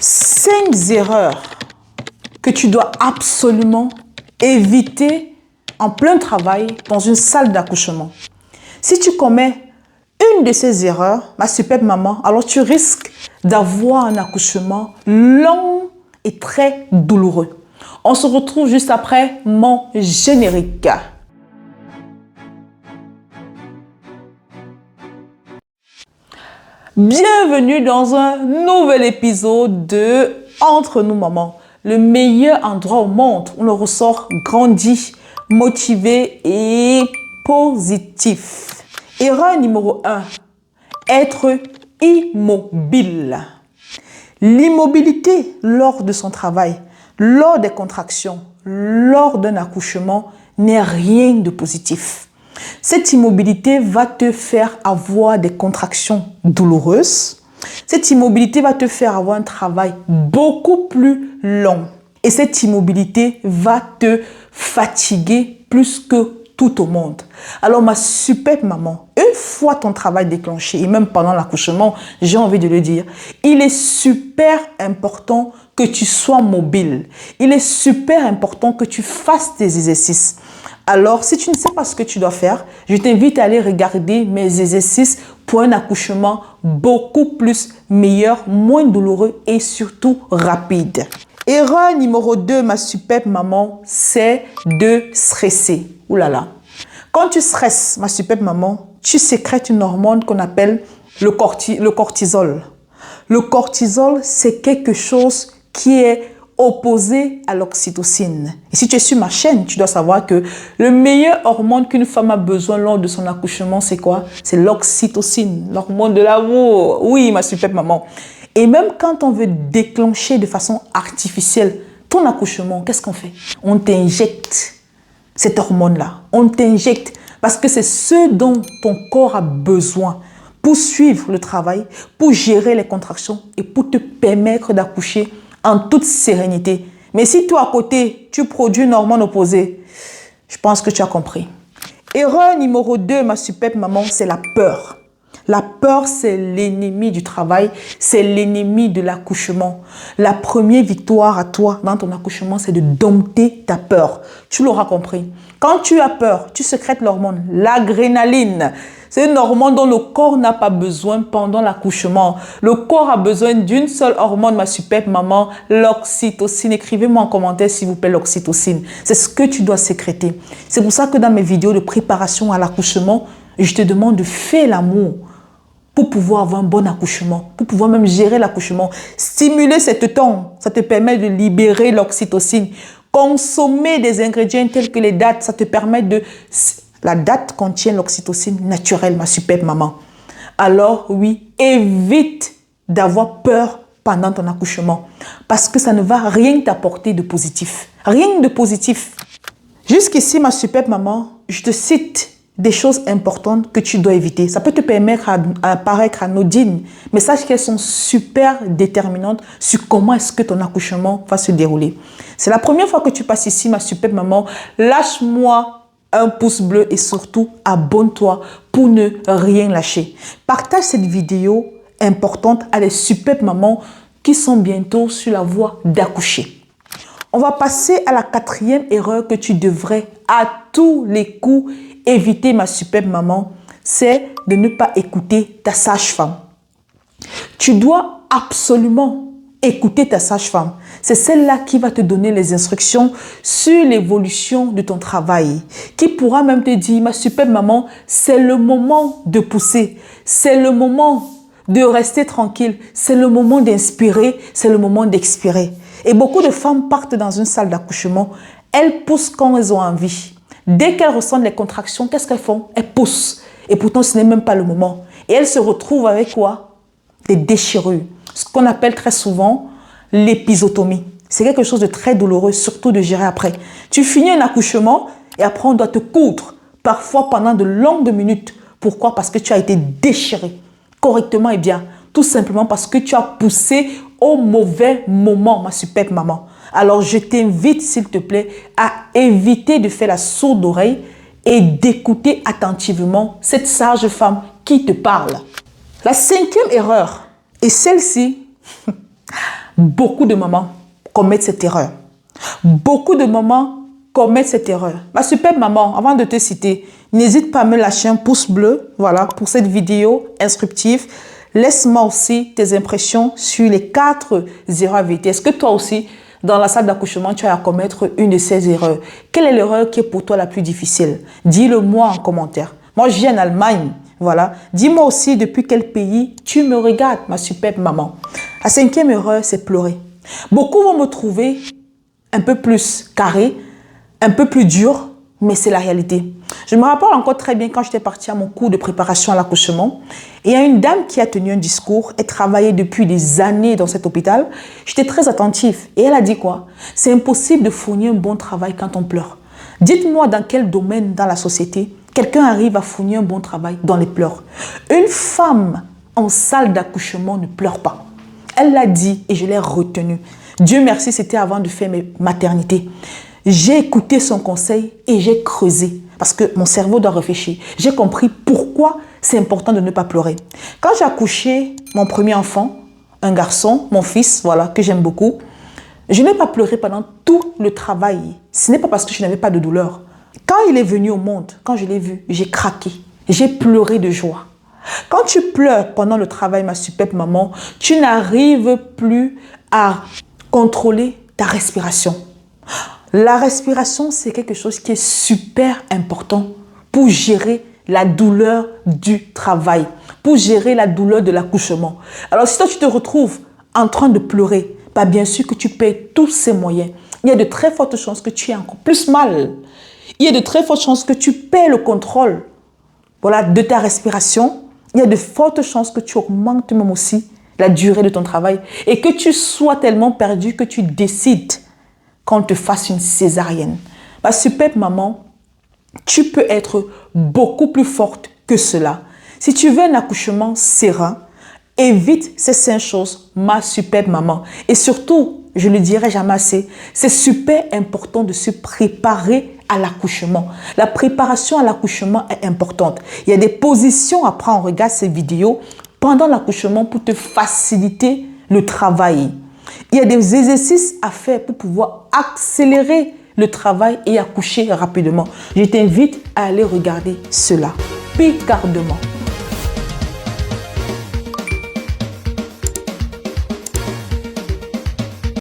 5 erreurs que tu dois absolument éviter en plein travail dans une salle d'accouchement. Si tu commets une de ces erreurs, ma superbe maman, alors tu risques d'avoir un accouchement long et très douloureux. On se retrouve juste après mon générique. Bienvenue dans un nouvel épisode de Entre nous mamans, le meilleur endroit au monde où on ressort grandi, motivé et positif. Erreur numéro 1, être immobile. L'immobilité lors de son travail, lors des contractions, lors d'un accouchement n'est rien de positif. Cette immobilité va te faire avoir des contractions douloureuses. Cette immobilité va te faire avoir un travail beaucoup plus long. Et cette immobilité va te fatiguer plus que tout au monde. Alors ma superbe maman, une fois ton travail déclenché et même pendant l'accouchement, j'ai envie de le dire, il est super important que tu sois mobile. Il est super important que tu fasses tes exercices. Alors, si tu ne sais pas ce que tu dois faire, je t'invite à aller regarder mes exercices pour un accouchement beaucoup plus meilleur, moins douloureux et surtout rapide. Erreur numéro 2, ma superbe maman, c'est de stresser. Ouh là là. Quand tu stresses, ma superbe maman, tu sécrètes une hormone qu'on appelle le cortisol. Le cortisol, c'est quelque chose qui est opposé à l'oxytocine. Et si tu es sur ma chaîne, tu dois savoir que le meilleur hormone qu'une femme a besoin lors de son accouchement, c'est quoi? C'est l'oxytocine, l'hormone de l'amour. Oui, ma superbe maman. Et même quand on veut déclencher de façon artificielle ton accouchement, qu'est-ce qu'on fait? On t'injecte cette hormone-là. On t'injecte parce que c'est ce dont ton corps a besoin pour suivre le travail, pour gérer les contractions et pour te permettre d'accoucher en toute sérénité. Mais si toi, à côté, tu produis une hormone opposée, je pense que tu as compris. Erreur numéro 2, ma superbe maman, c'est la peur. La peur, c'est l'ennemi du travail, c'est l'ennemi de l'accouchement. La première victoire à toi dans ton accouchement, c'est de dompter ta peur. Tu l'auras compris. Quand tu as peur, tu sécrètes l'hormone, l'adrénaline. C'est une hormone dont le corps n'a pas besoin pendant l'accouchement. Le corps a besoin d'une seule hormone, ma superbe maman, l'oxytocine. Écrivez-moi en commentaire, s'il vous plaît, l'oxytocine. C'est ce que tu dois sécréter. C'est pour ça que dans mes vidéos de préparation à l'accouchement, je te demande de faire l'amour pour pouvoir avoir un bon accouchement, pour pouvoir même gérer l'accouchement. Stimuler cette temps, ça te permet de libérer l'oxytocine. Consommer des ingrédients tels que les dattes, ça te permet de... La date contient l'oxytocine naturelle, ma superbe maman. Alors oui, évite d'avoir peur pendant ton accouchement parce que ça ne va rien t'apporter de positif. Rien de positif. Jusqu'ici, ma superbe maman, je te cite des choses importantes que tu dois éviter. Ça peut te permettre à paraître anodine, mais sache qu'elles sont super déterminantes sur comment est-ce que ton accouchement va se dérouler. C'est la première fois que tu passes ici, ma superbe maman. Lâche-moi un pouce bleu et surtout abonne-toi pour ne rien lâcher. Partage cette vidéo importante à des superbes mamans qui sont bientôt sur la voie d'accoucher. On va passer à la 4e erreur que tu devrais à tous les coups éviter, ma superbe maman, c'est de ne pas écouter ta sage-femme. Tu dois absolument écouter ta sage-femme. C'est celle-là qui va te donner les instructions sur l'évolution de ton travail. Qui pourra même te dire, ma superbe maman, c'est le moment de pousser. C'est le moment de rester tranquille. C'est le moment d'inspirer. C'est le moment d'expirer. Et beaucoup de femmes partent dans une salle d'accouchement. Elles poussent quand elles ont envie. Dès qu'elles ressentent les contractions, qu'est-ce qu'elles font? Elles poussent. Et pourtant, ce n'est même pas le moment. Et elles se retrouvent avec quoi? Des déchirures. Ce qu'on appelle très souvent l'épisotomie. C'est quelque chose de très douloureux, surtout de gérer après. Tu finis un accouchement et après on doit te coudre, parfois pendant de longues minutes. Pourquoi? Parce que tu as été déchiré correctement et bien. Tout simplement parce que tu as poussé au mauvais moment, ma superbe maman. Alors je t'invite, s'il te plaît, à éviter de faire la sourde oreille et d'écouter attentivement cette sage femme qui te parle. La 5e erreur, et celle-ci, Beaucoup de mamans commettent cette erreur. Beaucoup de mamans commettent cette erreur. Ma superbe maman, avant de te citer, n'hésite pas à me lâcher un pouce bleu, voilà, pour cette vidéo instructive. Laisse-moi aussi tes impressions sur les 4 erreurs à éviter. Est-ce que toi aussi, dans la salle d'accouchement, tu as à commettre une de ces erreurs? Quelle est l'erreur qui est pour toi la plus difficile? Dis-le-moi en commentaire. Moi, je vis en Allemagne. Voilà. Dis-moi aussi depuis quel pays tu me regardes, ma superbe maman. La 5e erreur, c'est pleurer. Beaucoup vont me trouver un peu plus carré, un peu plus dur, mais c'est la réalité. Je me rappelle encore très bien quand j'étais partie à mon cours de préparation à l'accouchement. Et il y a une dame qui a tenu un discours. Elle travaillait depuis des années dans cet hôpital. J'étais très attentive. Et elle a dit quoi? C'est impossible de fournir un bon travail quand on pleure. Dites-moi dans quel domaine dans la société quelqu'un arrive à fournir un bon travail dans les pleurs. Une femme en salle d'accouchement ne pleure pas. Elle l'a dit et je l'ai retenu. Dieu merci, c'était avant de faire mes maternités. J'ai écouté son conseil et j'ai creusé parce que mon cerveau doit réfléchir. J'ai compris pourquoi c'est important de ne pas pleurer. Quand j'ai accouché mon premier enfant, un garçon, mon fils, voilà, que j'aime beaucoup, je n'ai pas pleuré pendant tout le travail. Ce n'est pas parce que je n'avais pas de douleur. Quand il est venu au monde, quand je l'ai vu, j'ai craqué. J'ai pleuré de joie. Quand tu pleures pendant le travail, ma superbe maman, tu n'arrives plus à contrôler ta respiration. La respiration, c'est quelque chose qui est super important pour gérer la douleur du travail, pour gérer la douleur de l'accouchement. Alors, si toi, tu te retrouves en train de pleurer, bah, bien sûr que tu payes tous ces moyens. Il y a de très fortes chances que tu aies encore plus mal. Il y a de très fortes chances que tu perds le contrôle, voilà, de ta respiration. Il y a de fortes chances que tu augmentes même aussi la durée de ton travail et que tu sois tellement perdu que tu décides qu'on te fasse une césarienne. Ma superbe maman, tu peux être beaucoup plus forte que cela. Si tu veux un accouchement serein, évite ces 5 choses, ma superbe maman. Et surtout, je ne le dirai jamais assez, c'est super important de se préparer à l'accouchement. La préparation à l'accouchement est importante. Il y a des positions à prendre. Regarde ces vidéos pendant l'accouchement pour te faciliter le travail. Il y a des exercices à faire pour pouvoir accélérer le travail et accoucher rapidement. Je t'invite à aller regarder cela. Picardement.